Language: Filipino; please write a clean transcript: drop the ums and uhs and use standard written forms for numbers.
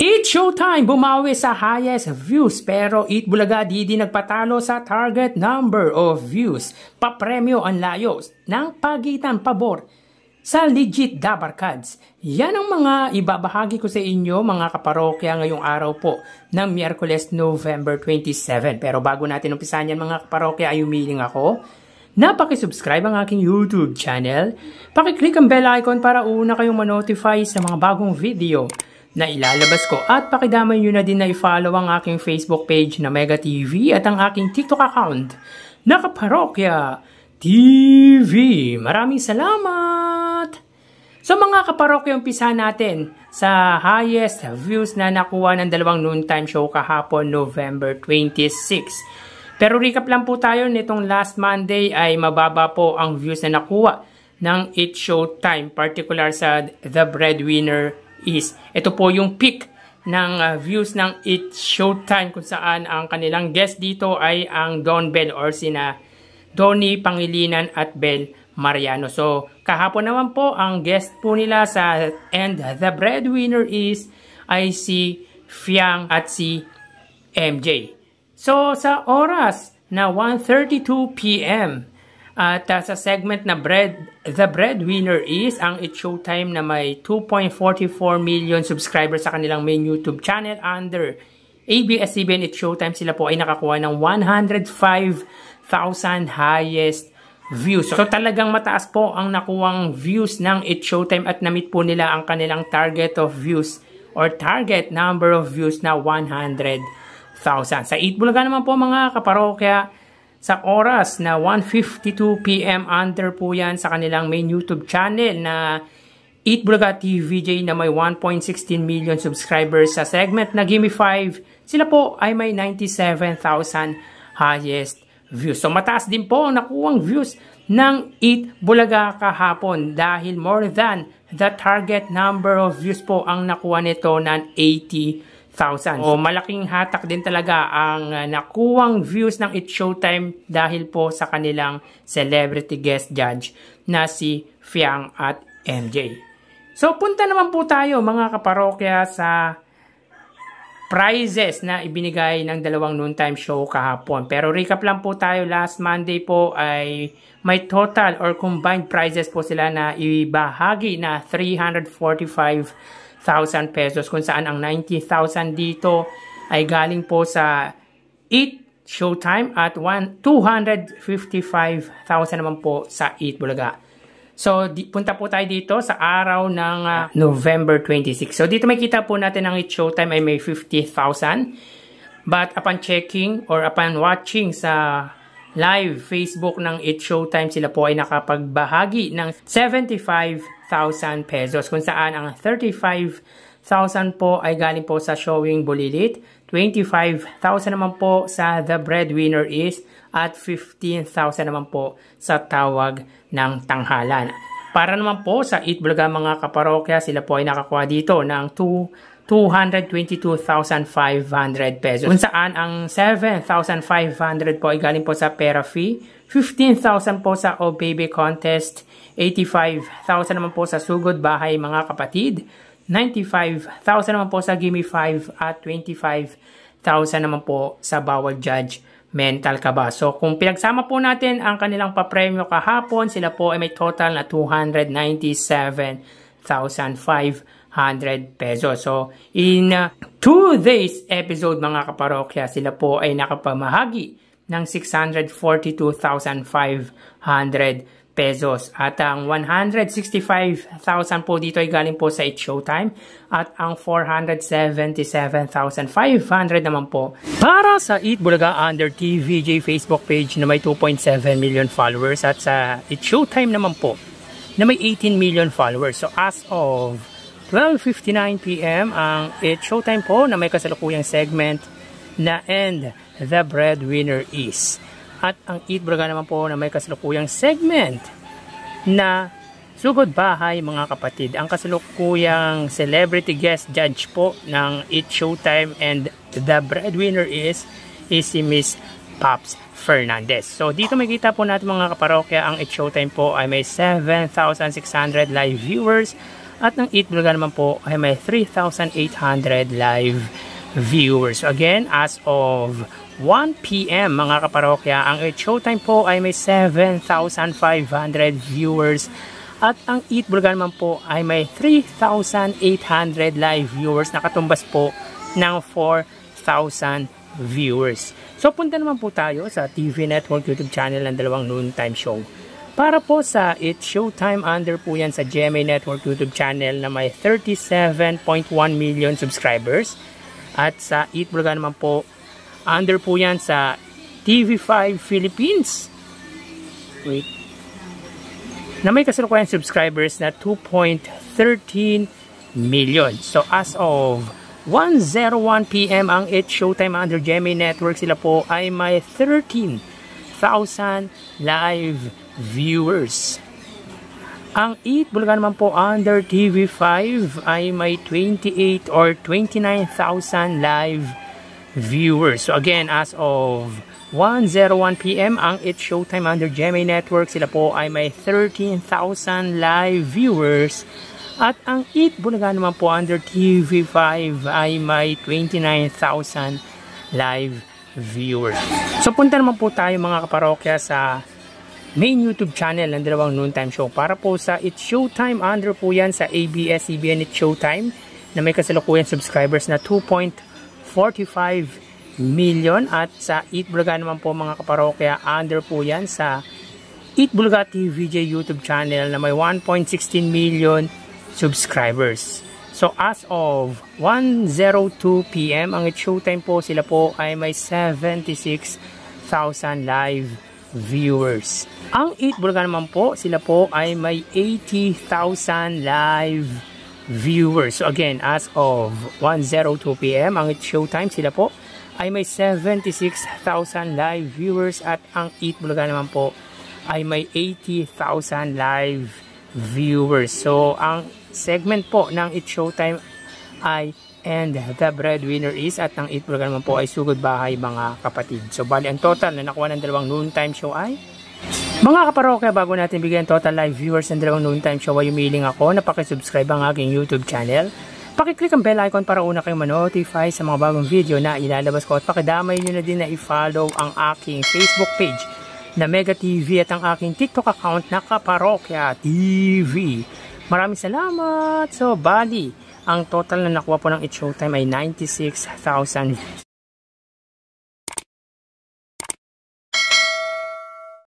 It's Showtime bumawi sa highest views pero Eat Bulaga di nagpatalo sa target number of views. Papremyo ang layos ng pagitan pabor sa legit Dabarkads. Yan ang mga ibabahagi ko sa inyo mga kaparokya ngayong araw po ng Miyerkules November 27. Pero bago natin umpisahan yan mga kaparokya ay humiling ako na pakisubscribe ang aking YouTube channel. Pakiclick ang bell icon para una kayong manotify sa mga bagong video na ilalabas ko at pakidamay nyo na din na i-follow ang aking Facebook page na Mega TV at ang aking TikTok account na Kaparokya TV. Maraming salamat! So mga kaparokya, umpisa natin sa highest views na nakuha ng dalawang noontime show kahapon November 26. Pero recap lang po tayo, nitong last Monday ay mababa po ang views na nakuha ng It's Showtime, particular sa The Breadwinner is. Ito po yung peak ng views ng It's Showtime kung saan ang kanilang guest dito ay ang Don Bell or sina Donnie Pangilinan at Bel Mariano. So kahapon naman po ang guest po nila sa And The Breadwinner is ay si Fiang at si MJ. So sa oras na 1:32 PM at sa segment na The Breadwinner is ang It's Showtime na may 2.44 million subscribers sa kanilang main YouTube channel under ABS-CBN It's Showtime. Sila po ay nakakuha ng 105,000 highest views. So talagang mataas po ang nakuwang views ng It's Showtime at na-meet po nila ang kanilang target of views or target number of views na 100,000. Sa Eat Bulaga naman po mga kaparokya, sa oras na 1:52 PM under po yan sa kanilang main YouTube channel na Eat Bulaga TVJ na may 1.16 million subscribers. Sa segment na Gimme 5, sila po ay may 97,000 highest views. So mataas din po ang nakuwang views ng Eat Bulaga kahapon dahil more than the target number of views po ang nakuha nito ng 80,000. O malaking hatak din talaga ang nakuwang views ng It's Showtime dahil po sa kanilang celebrity guest judge na si Fiang at MJ. So punta naman po tayo mga kaparokya sa prizes na ibinigay ng dalawang noontime show kahapon. Pero recap lang po tayo, last Monday po ay may total or combined prizes po sila na ibahagi na 345,000 pesos kung saan ang 90,000 dito ay galing po sa Eat Showtime at 255,000 naman po sa Eat Bulaga. So punta po tayo dito sa araw ng November 26. So dito makita po natin ang Eat Showtime ay may 50,000. But upon checking or upon watching sa live Facebook ng It's Showtime, sila po ay nakapagbahagi ng 75,000 pesos kung saan ang 35,000 po ay galing po sa Showing Bulilit, 25,000 naman po sa The Breadwinner is at 15,000 naman po sa Tawag ng Tanghalan. Para naman po sa Eat Bulaga mga kaparokya, sila po ay nakakuha dito ng 222,500 pesos. Kung saan ang 7,500 po ay galing po sa Pera Fee, 15,000 po sa O Baby Contest, 85,000 naman po sa Sugod Bahay Mga Kapatid, 95,000 naman po sa Gimme 5 at 25,000 naman po sa Bawal Judge Mental Kaba. So kung pinagsama po natin ang kanilang papremyo kahapon, sila po ay may total na 297,500 pesos. So in 2 days episode mga kaparokya, sila po ay nakapamahagi ng 642,500 pesos. At ang 165,000 po dito ay galing po sa It's Showtime at ang 477,500 naman po para sa Eat Bulaga under TVJ Facebook page na may 2.7 million followers at sa It's Showtime naman po na may 18 million followers. So as of 12:59 PM ang It's Showtime po na may kasalukuyang segment na And The Breadwinner is. At ang Eat Bulaga naman po na may kasalukuyang segment na Sugod Bahay Mga Kapatid. Ang kasalukuyang celebrity guest judge po ng It's Showtime and The Breadwinner is si Miss Pops Fernandez. So dito makita po natin mga kaparokya, ang It's Showtime po ay may 7,600 live viewers At ng Eat Bulaga naman po ay may 3,800 live viewers. So again, as of 1 p.m. mga kaparokya, ang Eat Showtime po ay may 7,500 viewers. At ang Eat Bulaga naman po ay may 3,800 live viewers na katumbas po ng 4,000 viewers. So punta naman po tayo sa TV Network YouTube channel ng dalawang noontime show. Para po sa Eat Showtime, under po yan sa GMA Network YouTube channel na may 37.1 million subscribers. At sa Eat Bulaga naman po, under po yan sa TV5 Philippines. Wait. Na may kasalukuyan subscribers na 2.13 million. So as of 1:01 p.m. ang Eat Showtime under GMA Network, sila po ay may 13,000 live viewers. Ang Eat Bulaga naman po under TV5 ay may 28 or 29,000 live viewers. So again, as of 1:01 p.m. ang Eat Showtime under GMA Network, sila po ay may 13,000 live viewers. At ang Eat Bulaga naman po under TV5 ay may 29,000 live viewers. So punta naman po tayo mga kaparokya sa main YouTube channel ng dalawang noontime show. Para po sa Eat Showtime, under po yan sa ABS-CBN Eat Showtime na may kasalukuyan subscribers na 2.45 million. At sa Eat Bulaga naman po mga kaparokya, under po yan sa Eat Bulaga TVJ YouTube channel na may 1.16 million subscribers. So as of 1:02 p.m. ang Eat Showtime po, sila po ay may 76,000 live viewers. Ang Eat Bulaga naman po, sila po ay may 80,000 live viewers. So again, as of 1:02 p.m. ang Eat Showtime, sila po ay may 76,000 live viewers. At ang Eat Bulaga naman po ay may 80,000 live viewers. So ang segment po ng Eat Showtime ay And the Breadwinner Is, at ang Eat Bulaga naman po ay Sugod Bahay mga kapatid. So bali ang total na nakuha ng dalawang noontime show ay, mga kaparokya, bago natin bigyan total live viewers ng dalawang noontime show, ay umiling ako na pakisubscribe ang aking YouTube channel. Pakiclick ang bell icon para una kayong ma-notify sa mga bagong video na ilalabas ko, at pakidamay nyo na din na i-follow ang aking Facebook page na Mega TV at ang aking TikTok account na Kaparokya TV. Maraming salamat. So bali, ang total na nakuha po ng Eat Showtime ay 96,000